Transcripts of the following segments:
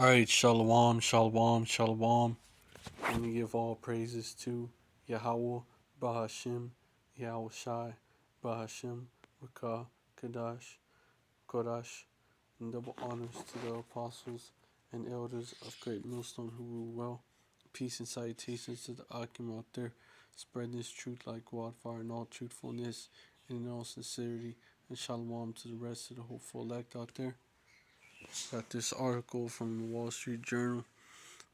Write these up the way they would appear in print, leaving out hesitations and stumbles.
Alright, Shalom, Shalom, Shalom. Let me give all praises to Yahweh, Bahashim, Yahweh Shai, Bahashim, Rakah, Kadash, Kodash, and double honors to the apostles and elders of Great Millstone who rule well. Peace and salutations to the Akim out there. Spread this truth like wildfire in all truthfulness and in all sincerity. And Shalom to the rest of the hopeful elect out there. Got this article from the Wall Street Journal.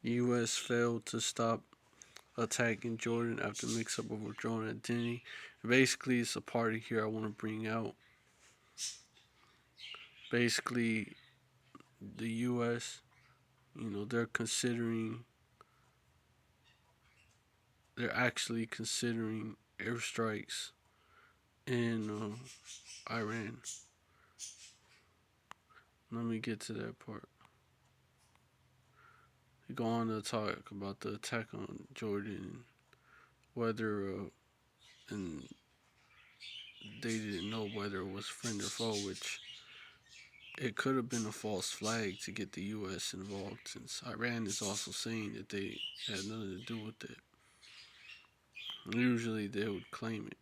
The U.S. failed to stop attacking Jordan after mix-up over drone identity. Basically, it's a party here I want to bring out. Basically, the U.S., they're actually considering airstrikes in Iran. Let me get to that part. We go on to talk about the attack on Jordan, whether and they didn't know whether it was friend or foe, which it could have been a false flag to get the U.S. involved, since Iran is also saying that they had nothing to do with it. Usually they would claim it.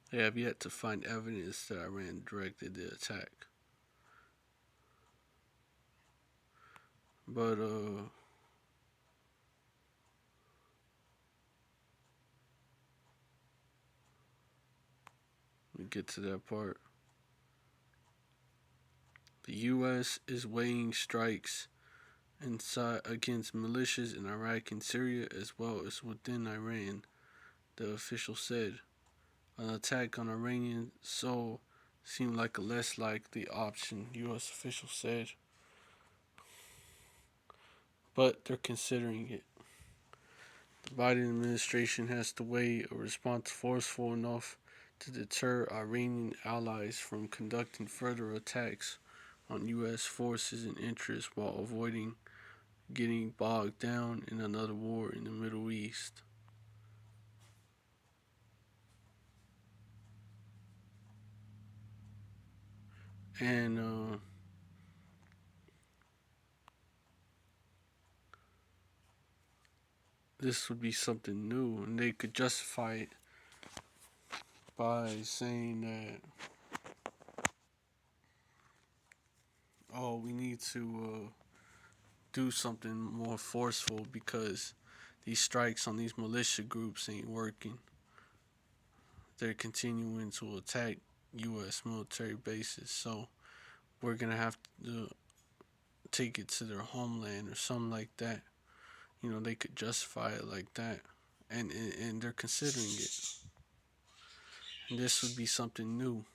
They have yet to find evidence that Iran directed the attack. But, we get to that part. The U.S. is weighing strikes inside against militias in Iraq and Syria as well as within Iran, the official said. An attack on Iranian Seoul seemed like a less likely option, U.S. officials said. But they're considering it. The Biden administration has to weigh a response forceful enough to deter Iranian allies from conducting further attacks on U.S. forces and interests while avoiding getting bogged down in another war in the Middle East. And this would be something new, and they could justify it by saying that, oh, we need to do something more forceful because these strikes on these militia groups ain't working. They're continuing to attack U.S. military bases, so we're gonna have to take it to their homeland or something like that. They could justify it like that, and they're considering it. And this would be something new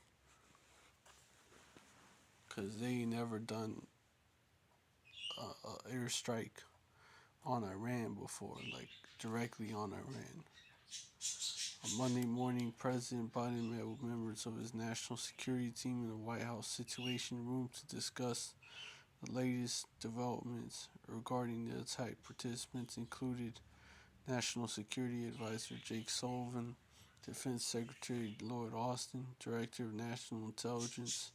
because they ain't never done a airstrike on Iran before, like directly on Iran. On Monday morning, President Biden met with members of his national security team in the White House Situation Room to discuss the latest developments regarding the attack. Participants included National Security Advisor Jake Sullivan, Defense Secretary Lloyd Austin, Director of National Intelligence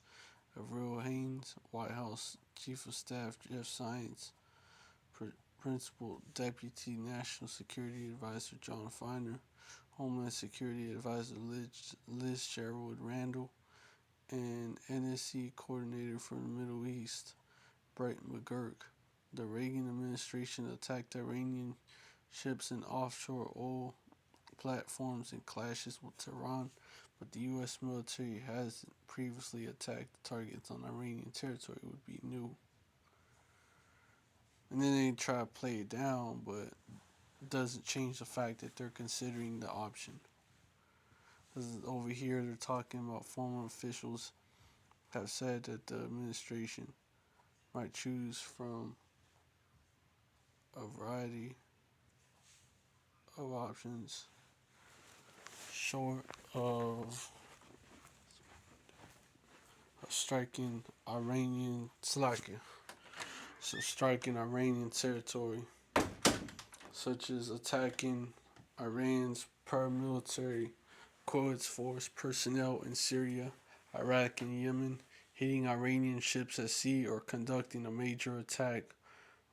Avril Haines, White House Chief of Staff Jeff Zients, Principal Deputy National Security Advisor John Feiner, Homeland Security Advisor Liz Sherwood Randall, and NSC Coordinator for the Middle East Brett McGurk. The Reagan administration attacked Iranian ships and offshore oil platforms in clashes with Tehran, but the U.S. military hasn't previously attacked targets on Iranian territory. It would be new. And then they try to play it down, but it doesn't change the fact that they're considering the option. Because over here, they're talking about former officials have said that the administration might choose from a variety of options short of striking Iranian Slakia. So striking Iranian territory, such as attacking Iran's paramilitary Quds Force personnel in Syria, Iraq, and Yemen, hitting Iranian ships at sea or conducting a major attack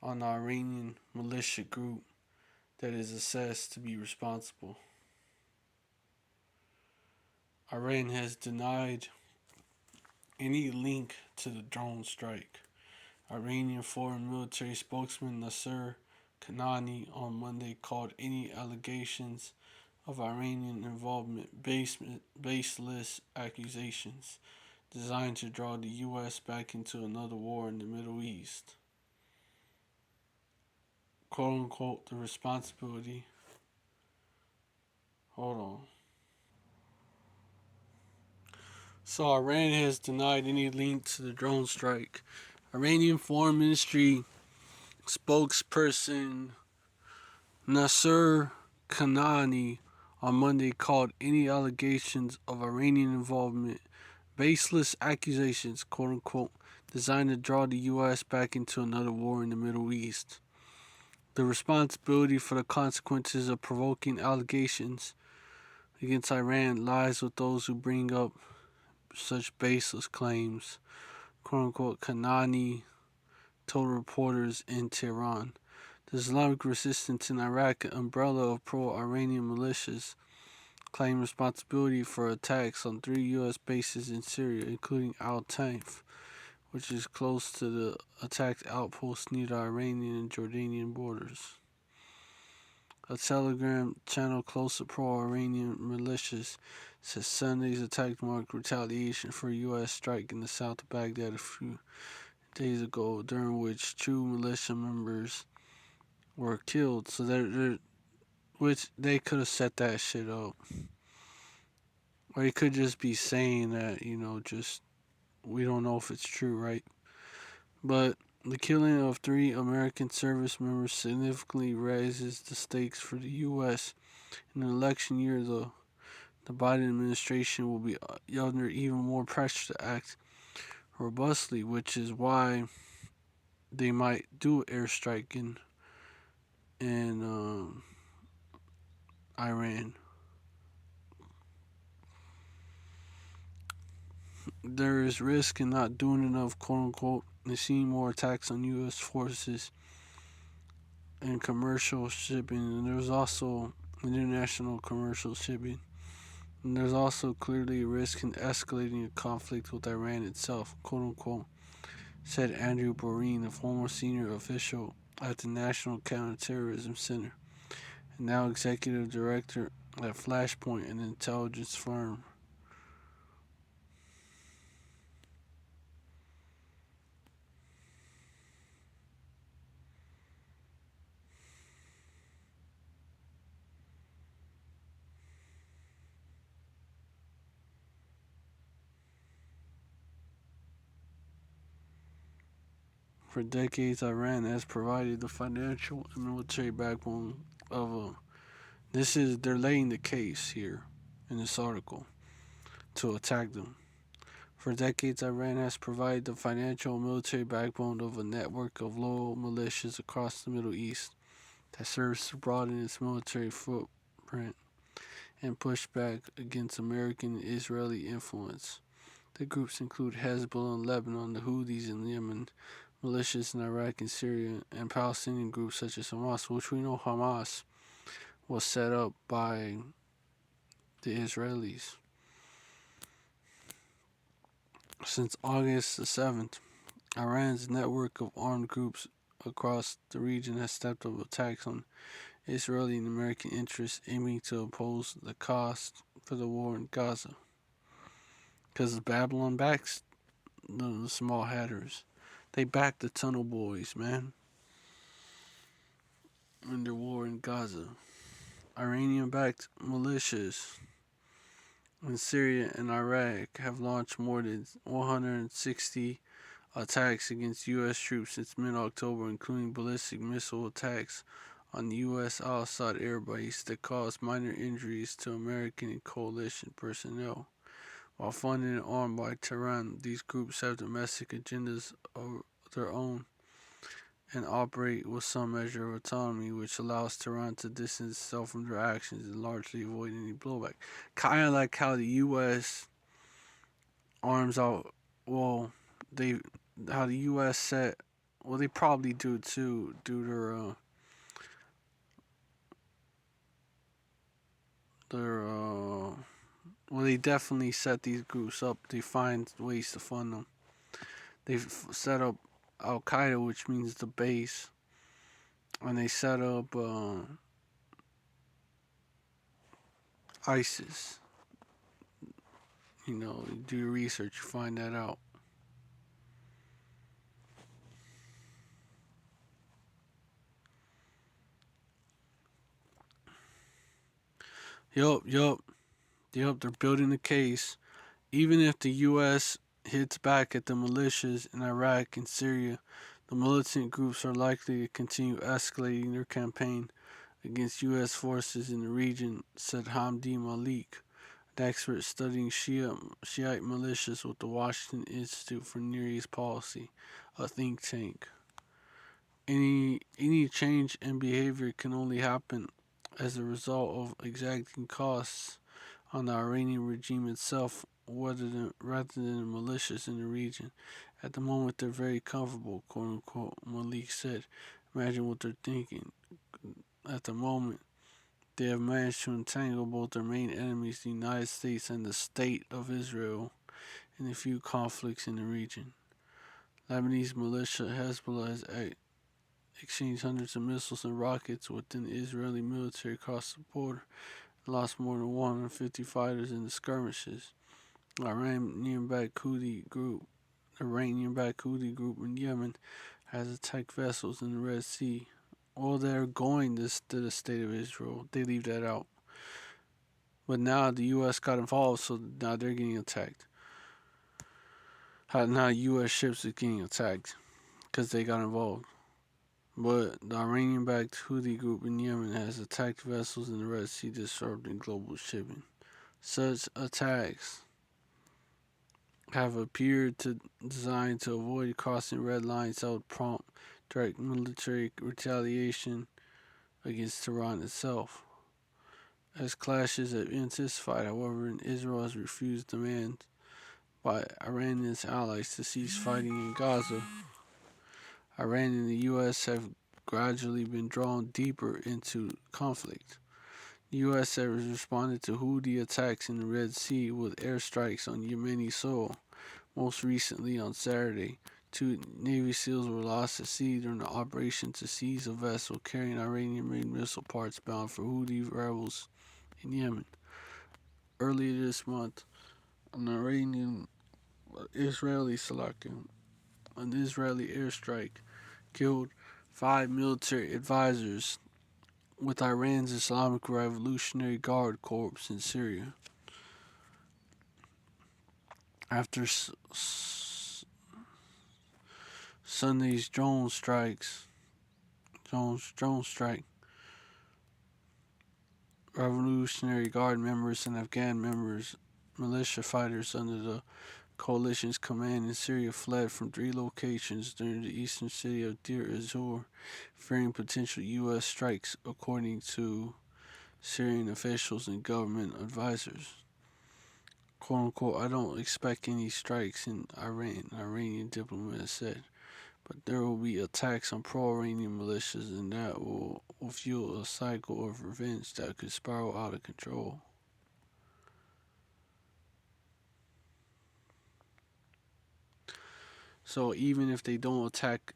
on the Iranian militia group that is assessed to be responsible. Iran has denied any link to the drone strike. Iranian foreign military spokesman Nasser Kanani on Monday called any allegations of Iranian involvement baseless accusations designed to draw the U.S. back into another war in the Middle East. "Quote unquote," the responsibility. Hold on. So, Iran has denied any link to the drone strike. Iranian Foreign Ministry spokesperson Nasser Kanani on Monday called any allegations of Iranian involvement baseless accusations, quote unquote, designed to draw the U.S. back into another war in the Middle East. The responsibility for the consequences of provoking allegations against Iran lies with those who bring up such baseless claims, quote unquote, Kanani told reporters in Tehran. The Islamic resistance in Iraq, an umbrella of pro-Iranian militias, claimed responsibility for attacks on 3 U.S. bases in Syria, including Al-Taif, which is close to the attacked outposts near the Iranian and Jordanian borders. A Telegram channel close to pro-Iranian militias says Sunday's attack marked retaliation for a U.S. strike in the south of Baghdad a few days ago, during which 2 militia members were killed. So which they could have set that shit up, or they could just be saying that, just we don't know if it's true, right? But the killing of 3 American service members significantly raises the stakes for the U.S. in an election year. The Biden administration will be under even more pressure to act robustly, which is why they might do an airstrike in Iran. There is risk in not doing enough, quote unquote, and seeing more attacks on U.S. forces and commercial shipping. And there's also international commercial shipping. And there's also clearly a risk in escalating a conflict with Iran itself, quote unquote, said Andrew Boreen, a former senior official at the National Counterterrorism Center, and now executive director at Flashpoint, an intelligence firm. For decades, Iran has provided the financial and military backbone of a. They're laying the case here in this article to attack them. For decades, Iran has provided the financial and military backbone of a network of loyal militias across the Middle East that serves to broaden its military footprint and push back against American and Israeli influence. The groups include Hezbollah in Lebanon, the Houthis in Yemen, militias in Iraq and Syria, and Palestinian groups such as Hamas, which we know Hamas was set up by the Israelis. Since August the 7th, Iran's network of armed groups across the region has stepped up attacks on Israeli and American interests, aiming to oppose the cost for the war in Gaza. Because Babylon backs the small hatters. They back the tunnel boys, man. In their war in Gaza. Iranian-backed militias in Syria and Iraq have launched more than 160 attacks against U.S. troops since mid-October, including ballistic missile attacks on the U.S. Al-Assad Air Base that caused minor injuries to American and coalition personnel. While funded and armed by Tehran, these groups have domestic agendas of their own. and operate with some measure of autonomy, which allows Tehran to distance itself from their actions and largely avoid any blowback. Kind of like how the U.S. arms out. Well, they how the U.S. set. Well, they probably do too. Do their well, they definitely set these groups up. They find ways to fund them. They've set up Al Qaeda, which means the base, and they set up ISIS. You do your research, you find that out. Yup, yup, yup. They're building the case. Even if the U.S. hits back at the militias in Iraq and Syria, the militant groups are likely to continue escalating their campaign against U.S. forces in the region, said Hamdi Malik, an expert studying Shiite militias with the Washington Institute for Near East Policy, a think tank. Any change in behavior can only happen as a result of exacting costs on the Iranian regime itself rather than the militias in the region. At the moment, they're very comfortable, quote unquote, Malik said. Imagine what they're thinking. At the moment, they have managed to entangle both their main enemies, the United States and the State of Israel, in a few conflicts in the region. Lebanese militia Hezbollah has exchanged hundreds of missiles and rockets within the Israeli military across the border and lost more than 150 fighters in the skirmishes. Iranian-backed Houthi group in Yemen has attacked vessels in the Red Sea. Well, they're going to the state of Israel. They leave that out. But now the U.S. got involved, so now they're getting attacked. Now U.S. ships are getting attacked because they got involved. But the Iranian-backed Houthi group in Yemen has attacked vessels in the Red Sea, disrupting global shipping. Such attacks have appeared to designed to avoid crossing red lines that would prompt direct military retaliation against Tehran itself. As clashes have intensified, however, and Israel has refused demands by Iran and its allies to cease fighting in Gaza, Iran and the U.S. have gradually been drawn deeper into conflict. The U.S. has responded to Houthi attacks in the Red Sea with airstrikes on Yemeni soil. Most recently, on Saturday, 2 Navy SEALs were lost at sea during an operation to seize a vessel carrying Iranian-made missile parts bound for Houthi rebels in Yemen. Earlier this month, an Israeli airstrike killed 5 military advisors with Iran's Islamic Revolutionary Guard Corps in Syria. After Sunday's drone strike, Revolutionary Guard members and Afghan militia fighters under the coalition's command in Syria fled from 3 locations during the eastern city of Deir ez-Zor, fearing potential U.S. strikes, according to Syrian officials and government advisors. "Quote unquote, I don't expect any strikes in Iran," an Iranian diplomat said. "But there will be attacks on pro-Iranian militias, and that will fuel a cycle of revenge that could spiral out of control." So even if they don't attack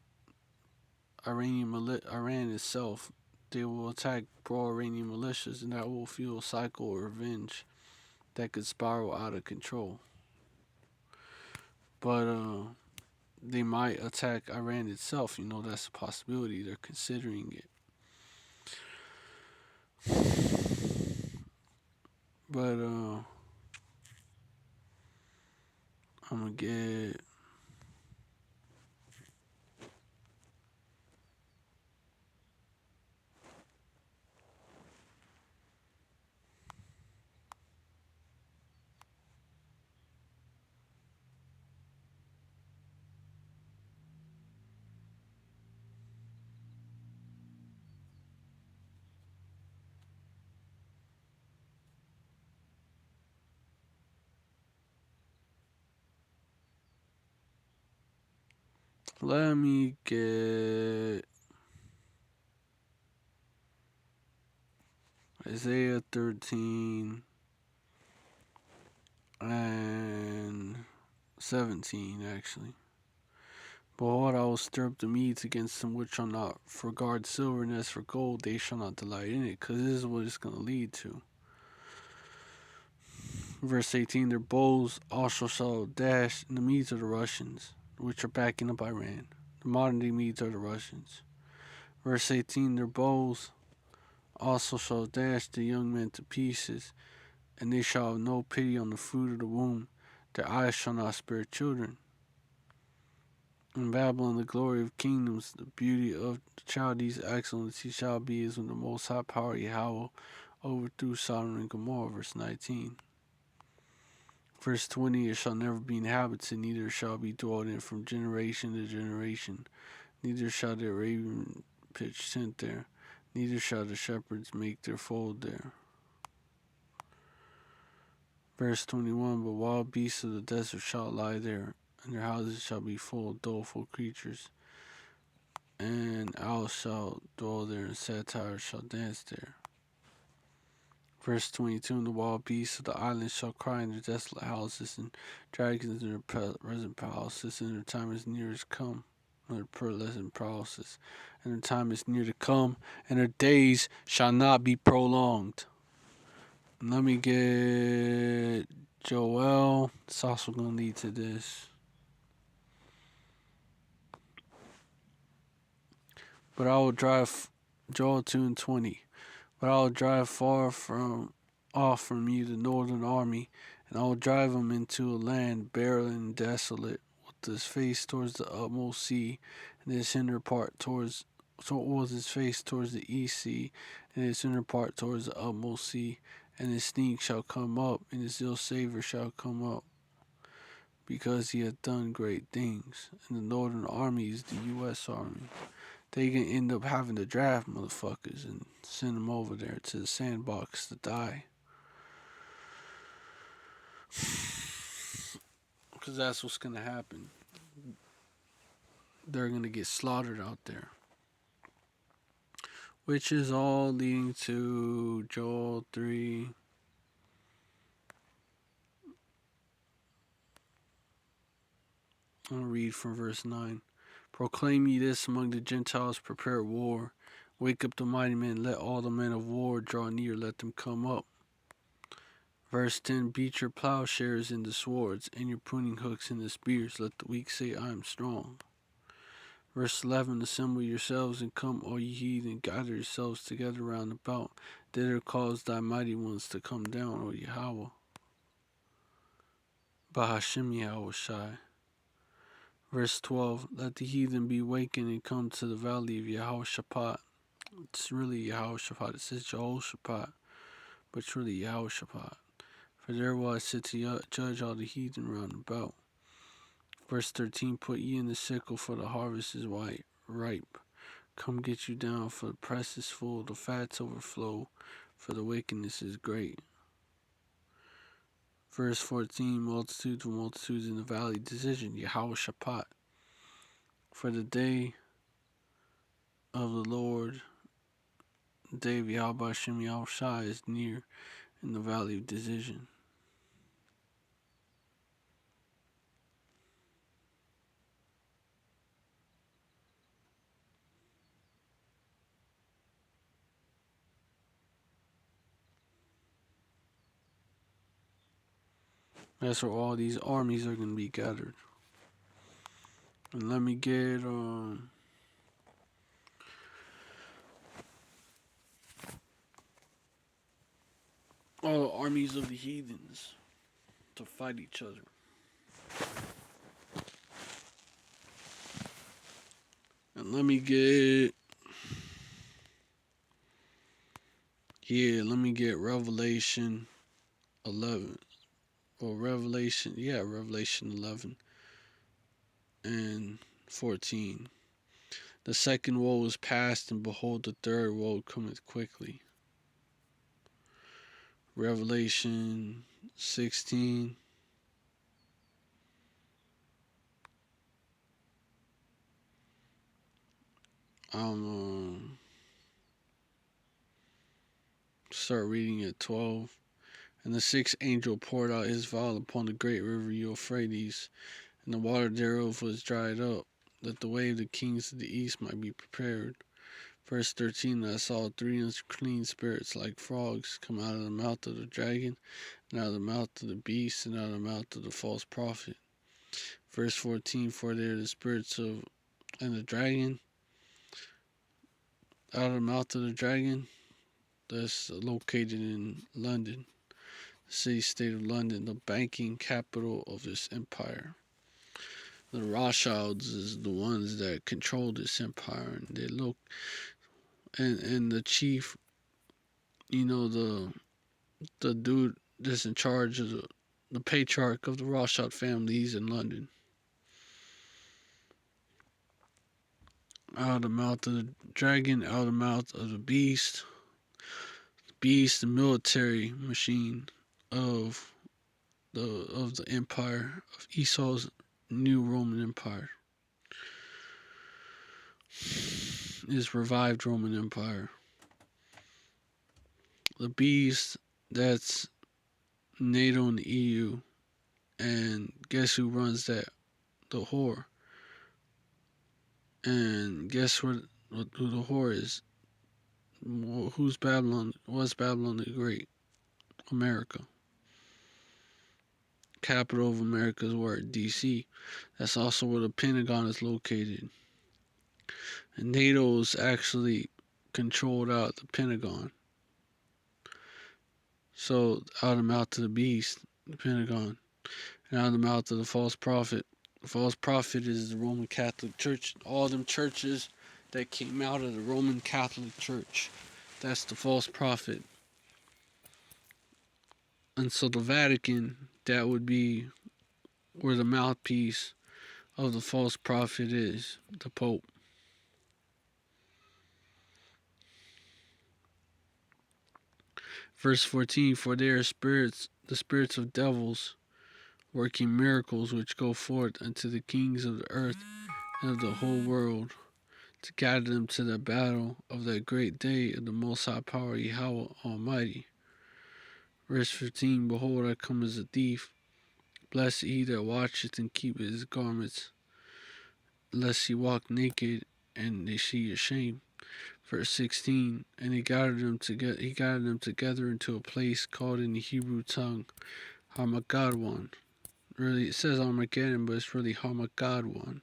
Iran itself, they will attack pro-Iranian militias, and that will fuel a cycle of revenge that could spiral out of control. But they might attack Iran itself. That's a possibility. They're considering it. But I'm gonna get Let me get Isaiah 13 and 17, actually. Behold, I will stir up the Medes against them which shall not regard silver, and as for gold, they shall not delight in it, because this is what it's going to lead to. Verse 18, their bows also shall dash, and the Medes are the Russians, which are backing up Iran. The modern day Medes are the Russians. Verse 18, their bows also shall dash the young men to pieces, and they shall have no pity on the fruit of the womb. Their eyes shall not spare children. In Babylon, the glory of kingdoms, the beauty of the Chaldees' excellency shall be as when the Most High power Yahweh overthrew Sodom and Gomorrah. Verse 19. Verse 20, it shall never be inhabited, neither shall be dwelt in from generation to generation. Neither shall their raven pitch tent there, neither shall the shepherds make their fold there. Verse 21, but wild beasts of the desert shall lie there, and their houses shall be full of doleful creatures. And owls shall dwell there, and satyrs shall dance there. Verse 22, and the wild beasts of the islands shall cry in their desolate houses, and dragons in their present palaces, and their time is near to come, and their pleasant palaces, and their time is near to come, and their days shall not be prolonged. Let me get Joel. It's also going to lead to this. But I will drive, Joel 2 and 20. But I will drive off from you the northern army, and I will drive them into a land barren and desolate, with his face towards the utmost sea, and his inner part towards his face towards the east sea, and his inner part towards the utmost sea, and his stink shall come up, and his ill savor shall come up, because he hath done great things. And the northern army is the U.S. Army. They can end up having to draft motherfuckers and send them over there to the sandbox to die. Because that's what's going to happen. They're going to get slaughtered out there. Which is all leading to Joel 3. I'll read from verse 9. Proclaim ye this among the Gentiles, prepare war. Wake up the mighty men, let all the men of war draw near, let them come up. Verse 10, beat your plowshares into swords, and your pruning hooks into spears. Let the weak say, I am strong. Verse 11, assemble yourselves and come, all ye heathen, gather yourselves together round about. Thither cause thy mighty ones to come down, O Yahweh. Bahashem Yahweh Shai. Verse 12, let the heathen be wakened and come to the valley of Yehoshaphat. It's really Yehoshaphat. It says Jehoshaphat, but it's really Yehoshaphat. For there will I sit to judge all the heathen round about. Verse 13, put ye in the sickle, for the harvest is ripe. Come get you down, for the press is full, the fats overflow, for the wickedness is great. Verse 14, multitudes of multitudes in the valley, decision, Yehoshaphat. For the day of the Lord, the day of Yahweh Shem Yahushai is near in the valley of decision. That's where all these armies are going to be gathered. And let me get all the armies of the heathens to fight each other. And let me get Revelation 11. Or Revelation 11 and 14. The second woe is past, and behold, the third woe cometh quickly. Revelation 16. Start reading at 12. And the sixth angel poured out his vial upon the great river Euphrates, and the water thereof was dried up, that the way of the kings of the east might be prepared. Verse 13, I saw three unclean spirits like frogs come out of the mouth of the dragon, and out of the mouth of the beast, and out of the mouth of the false prophet. Verse 14, for they are the spirits of and the dragon, out of the mouth of the dragon, that's located in London, the city-state of London, the banking capital of this empire. The Rothschilds is the ones that control this empire, and they look, and the chief, the dude that's in charge of the patriarch of the Rothschild family, he's in London. Out of the mouth of the dragon, out of the mouth of the beast, the military machine of the empire of Esau's new Roman Empire, his revived Roman Empire. The beast, that's NATO and the EU, and guess who runs that? The whore. And guess who the whore is? Who's Babylon? Was Babylon the Great? America. Capital of America is where? DC. That's also where the Pentagon is located. And NATO's actually controlled out the Pentagon. So out of the mouth of the beast, the Pentagon, and out of the mouth of the false prophet. The false prophet is the Roman Catholic Church. All them churches that came out of the Roman Catholic Church. That's the false prophet. And so the Vatican, that would be where the mouthpiece of the false prophet is, the Pope. Verse 14, for they are spirits, the spirits of devils, working miracles which go forth unto the kings of the earth and of the whole world, to gather them to the battle of that great day of the Most High Power Yahweh Almighty. Verse 15, behold, I come as a thief. Blessed he that watcheth and keepeth his garments, lest he walk naked and they see his shame. Verse 16, and he gathered them together into a place called in the Hebrew tongue Harmageddon. Really, it says Armageddon, but it's really Harmageddon.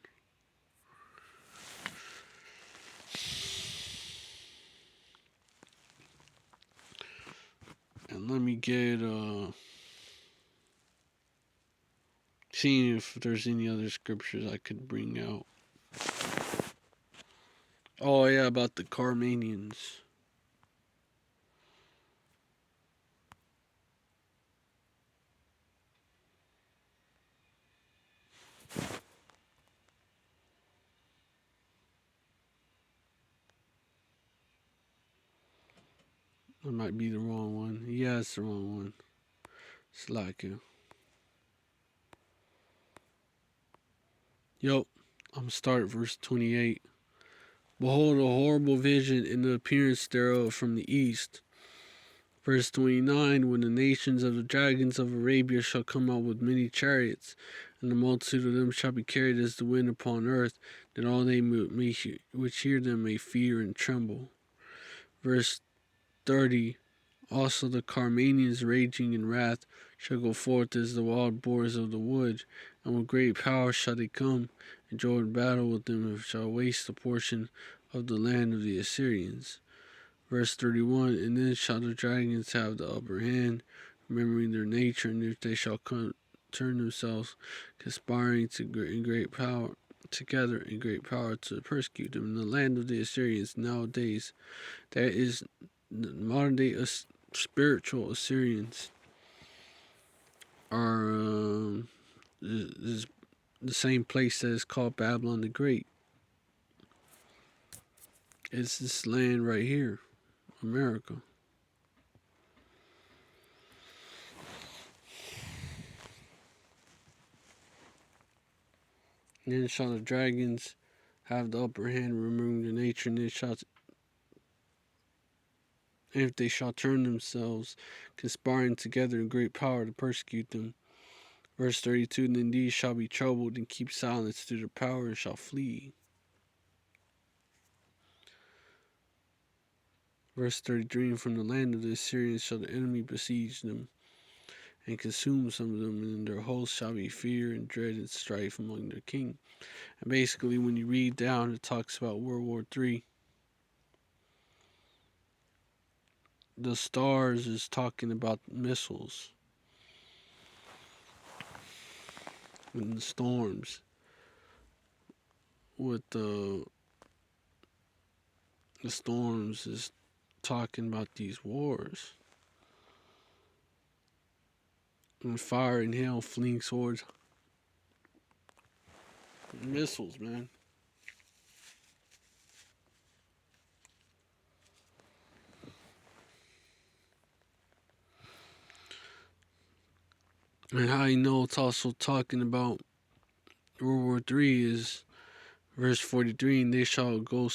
And let me get seeing if there's any other scriptures I could bring out. Oh yeah, about the Carmanians. That might be the wrong one. Yeah, it's the wrong one. It's like you. Yup. I'm gonna start at verse 28. Behold, a horrible vision in the appearance thereof from the east. Verse 29, when the nations of the dragons of Arabia shall come out with many chariots, and the multitude of them shall be carried as the wind upon earth, that all they which hear them may fear and tremble. Verse 30, also the Carmanians raging in wrath shall go forth as the wild boars of the wood, and with great power shall they come, and join battle with them, and shall waste a portion of the land of the Assyrians. Verse 31, and then shall the dragons have the upper hand, remembering their nature, and if they shall turn themselves, conspiring in great power together in great power to persecute them. In the land of the Assyrians nowadays, that is the modern day spiritual Assyrians are is the same place that is called Babylon the Great. It's this land right here, America. And then shall the dragons have the upper hand, remembering the nature, and if they shall turn themselves, conspiring together in great power to persecute them. Verse 32, then these shall be troubled and keep silence to their power and shall flee. Verse 33, and from the land of the Assyrians shall the enemy besiege them and consume some of them, and in their hosts shall be fear and dread and strife among their king. And basically, when you read down, it talks about World War III. The stars is talking about missiles and the storms. With the storms is talking about these wars. And fire and hail, fleeing swords, and missiles, man. And how you know it's also talking about World War III is verse 43, and they shall go.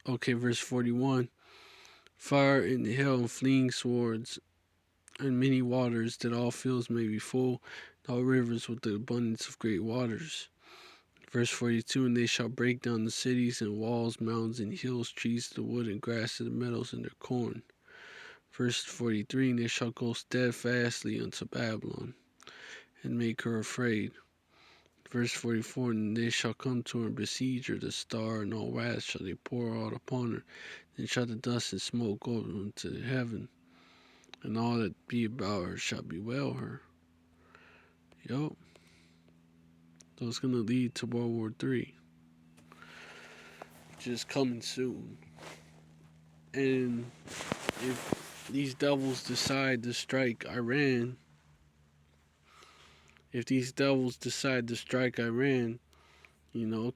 Okay, verse 41. Fire and hail and fleeing swords and many waters, that all fields may be full, all rivers with the abundance of great waters. Verse 42, and they shall break down the cities and walls, mountains and hills, trees, the wood and grass, and the meadows and their corn. Verse 43, and they shall go steadfastly unto Babylon, and make her afraid. Verse 44, and they shall come to her and besiege her, the star and all wrath shall they pour out upon her. Then shall the dust and smoke go into heaven, and all that be about her shall bewail her. Yup. So it's going to lead to World War III, which is coming soon. And if these devils decide to strike Iran, it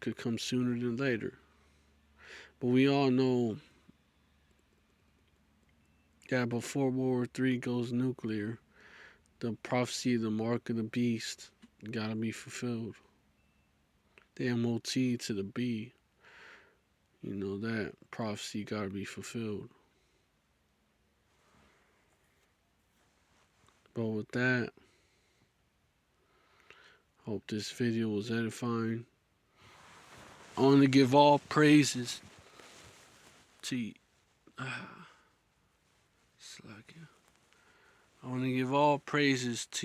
could come sooner than later. But we all know that before World War III goes nuclear, the prophecy of the mark of the beast gotta be fulfilled. The MOT to the B, that prophecy gotta be fulfilled. But with that, hope this video was edifying. I want to give all praises to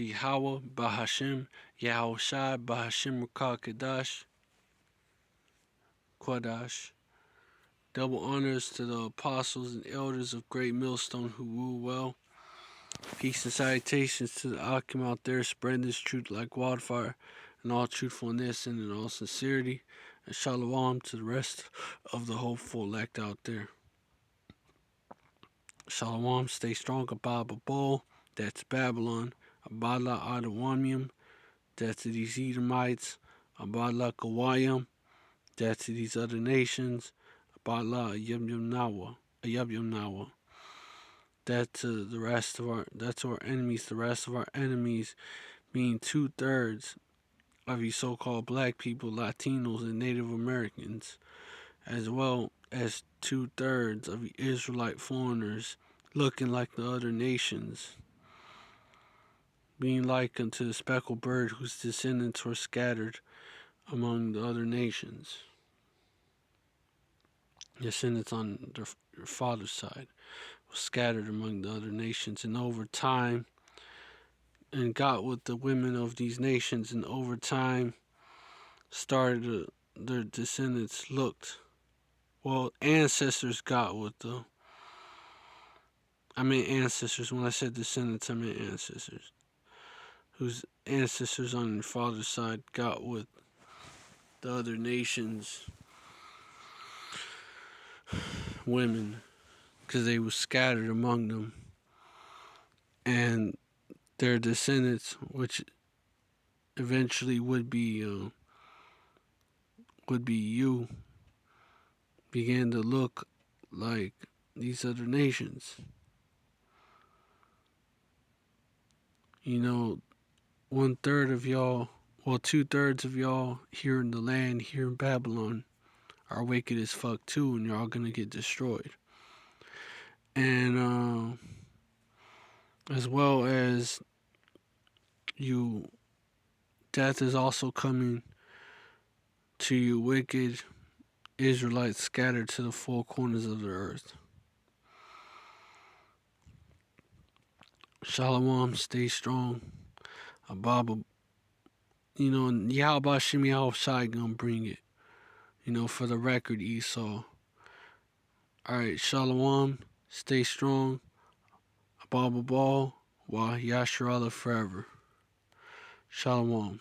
Yahweh Bahashem, Yahushai Bahashem Rakah Quadash. Double honors to the apostles and elders of Great Millstone who rule well. Peace and salutations to the Akim out there spreading this truth like wildfire in all truthfulness and in all sincerity. And shalom to the rest of the hopeful elect out there. Shalom, stay strong, Abba Bull, that's Babylon. Abadla Adawamium, that's these Edomites. Abadla Kawayam, that's these other nations. Abadla Ayab that's our enemies. The rest of our enemies being 2/3 of you so-called black people, Latinos, and Native Americans, as well as 2/3 of you Israelite foreigners looking like the other nations, being like unto the speckled bird whose descendants were scattered among the other nations. Descendants on their father's side were scattered among the other nations, and over time, and got with the women of these nations, and over time started their descendants ancestors got with ancestors. When I said descendants, I meant ancestors. Whose ancestors on their father's side got with the other nations' women, because they were scattered among them. And their descendants, which eventually would be you, began to look like these other nations. 1/3 of y'all, 2/3 of y'all here in the land, here in Babylon, are wicked as fuck too, and you're all gonna get destroyed. And as well as you, death is also coming to you wicked Israelites scattered to the four corners of the earth. Shalom, stay strong. Ababa, Yahweh Shemi Shai gonna bring it. For the record, Esau. Alright, Shalom, stay strong. Ababa Ball, Wah Yasharallah forever. Shalom.